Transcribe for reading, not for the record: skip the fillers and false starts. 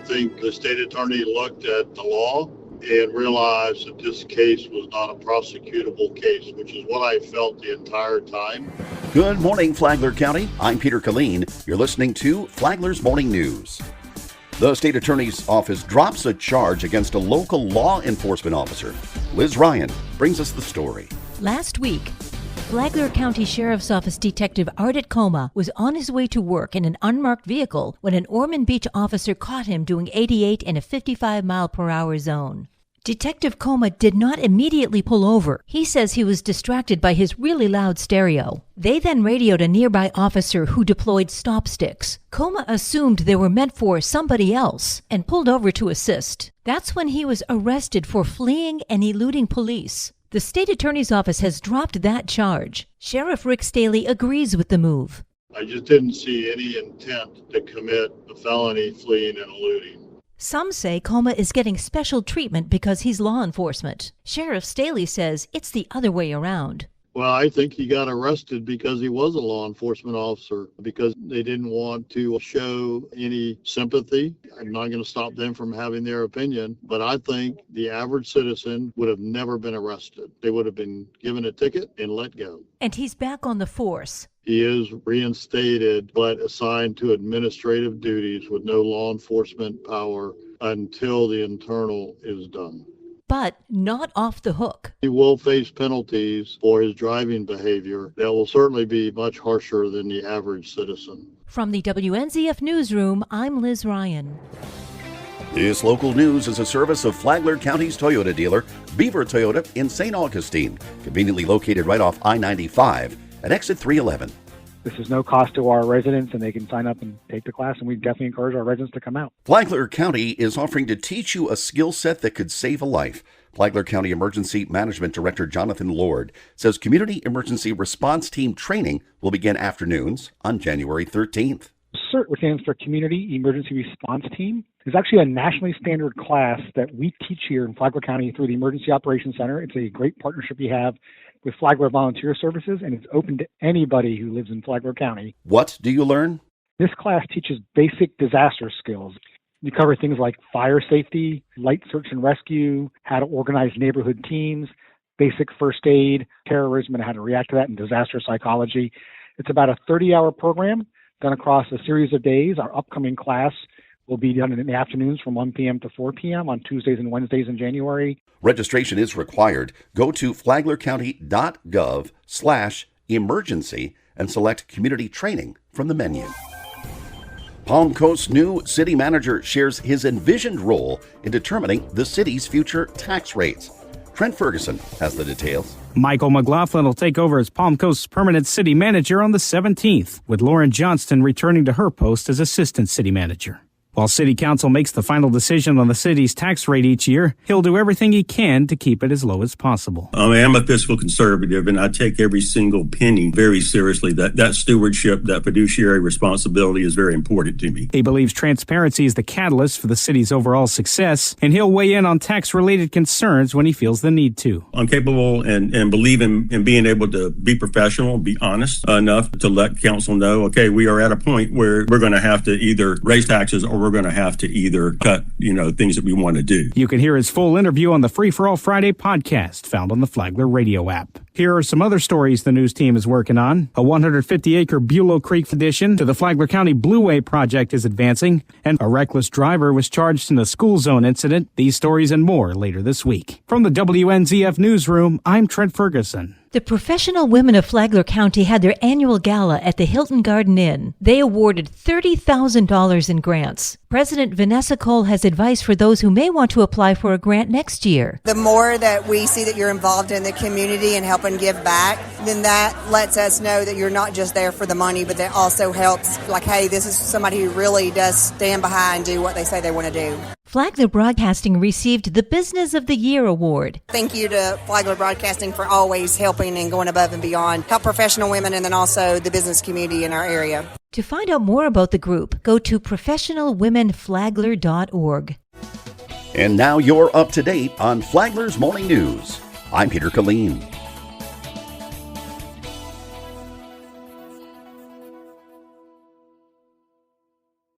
think the state attorney looked at the law and realized that this case was not a prosecutable case, which is what I felt the entire time. Good morning, Flagler County. I'm Peter Killeen. You're listening to Flaglers Morning News. The state attorney's office drops a charge against a local law enforcement officer. Liz Ryan brings us the story. Last week, Flagler County Sheriff's Office Detective Ardit Coma was on his way to work in an unmarked vehicle when an Ormond Beach officer caught him doing 88 in a 55-mile-per-hour zone. Detective Coma did not immediately pull over. He says he was distracted by his really loud stereo. They then radioed a nearby officer who deployed stop sticks. Coma assumed they were meant for somebody else and pulled over to assist. That's when he was arrested for fleeing and eluding police. The state attorney's office has dropped that charge. Sheriff Rick Staley agrees with the move. I just didn't see any intent to commit a felony fleeing and eluding. Some say Coma is getting special treatment because he's law enforcement. Sheriff Staley says it's the other way around. Well, I think he got arrested because he was a law enforcement officer, because they didn't want to show any sympathy. I'm not going to stop them from having their opinion, but I think the average citizen would have never been arrested. They would have been given a ticket and let go. And he's back on the force. He is reinstated, but assigned to administrative duties with no law enforcement power until the internal is done. But not off the hook. He will face penalties for his driving behavior that will certainly be much harsher than the average citizen. From the WNZF Newsroom, I'm Liz Ryan. This local news is a service of Flagler County's Toyota dealer, Beaver Toyota in St. Augustine, conveniently located right off I-95 at exit 311. This is no cost to our residents, and they can sign up and take the class, and we definitely encourage our residents to come out. Flagler County is offering to teach you a skill set that could save a life. Flagler County Emergency Management Director Jonathan Lord says Community Emergency Response Team training will begin afternoons on January 13th. CERT, which stands for Community Emergency Response Team, is actually a nationally standard class that we teach here in Flagler County through the Emergency Operations Center. It's a great partnership we have with Flagler Volunteer Services, and it's open to anybody who lives in Flagler County. What do you learn? This class teaches basic disaster skills. You cover things like fire safety, light search and rescue, how to organize neighborhood teams, basic first aid, terrorism, and how to react to that, and disaster psychology. It's about a 30-hour program done across a series of days. Our upcoming class will be done in the afternoons from 1 p.m. to 4 p.m. on Tuesdays and Wednesdays in January. Registration is required. Go to flaglercounty.gov/emergency and select Community Training from the menu. Palm Coast's new city manager shares his envisioned role in determining the city's future tax rates. Trent Ferguson has the details. Michael McLaughlin will take over as Palm Coast's permanent city manager on the 17th, with Lauren Johnston returning to her post as assistant city manager. While City Council makes the final decision on the city's tax rate each year, he'll do everything he can to keep it as low as possible. I am a fiscal conservative, and I take every single penny very seriously. That stewardship, that fiduciary responsibility is very important to me. He believes transparency is the catalyst for the city's overall success, and he'll weigh in on tax-related concerns when he feels the need to. I'm capable and believe in being able to be professional, be honest enough to let council know, okay, we are at a point where we're going to have to either raise taxes or we're going to have to either cut, things that we want to do. You can hear his full interview on the Free for All Friday podcast found on the Flagler radio app. Here are some other stories the news team is working on. A 150-acre Bulow Creek addition to the Flagler County Blueway project is advancing, and a reckless driver was charged in a school zone incident. These stories and more later this week. From the WNZF Newsroom, I'm Trent Ferguson. The professional women of Flagler County had their annual gala at the Hilton Garden Inn. They awarded $30,000 in grants. President Vanessa Cole has advice for those who may want to apply for a grant next year. The more that we see that you're involved in the community and helping give back, then that lets us know that you're not just there for the money, but that also helps, like, hey, this is somebody who really does stand behind and do what they say they want to do. Flagler Broadcasting received the Business of the Year award. Thank you to Flagler Broadcasting for always helping and going above and beyond. Help professional women and then also the business community in our area. To find out more about the group, go to professionalwomenflagler.org. And now you're up to date on Flagler's Morning News. I'm Peter Killeen.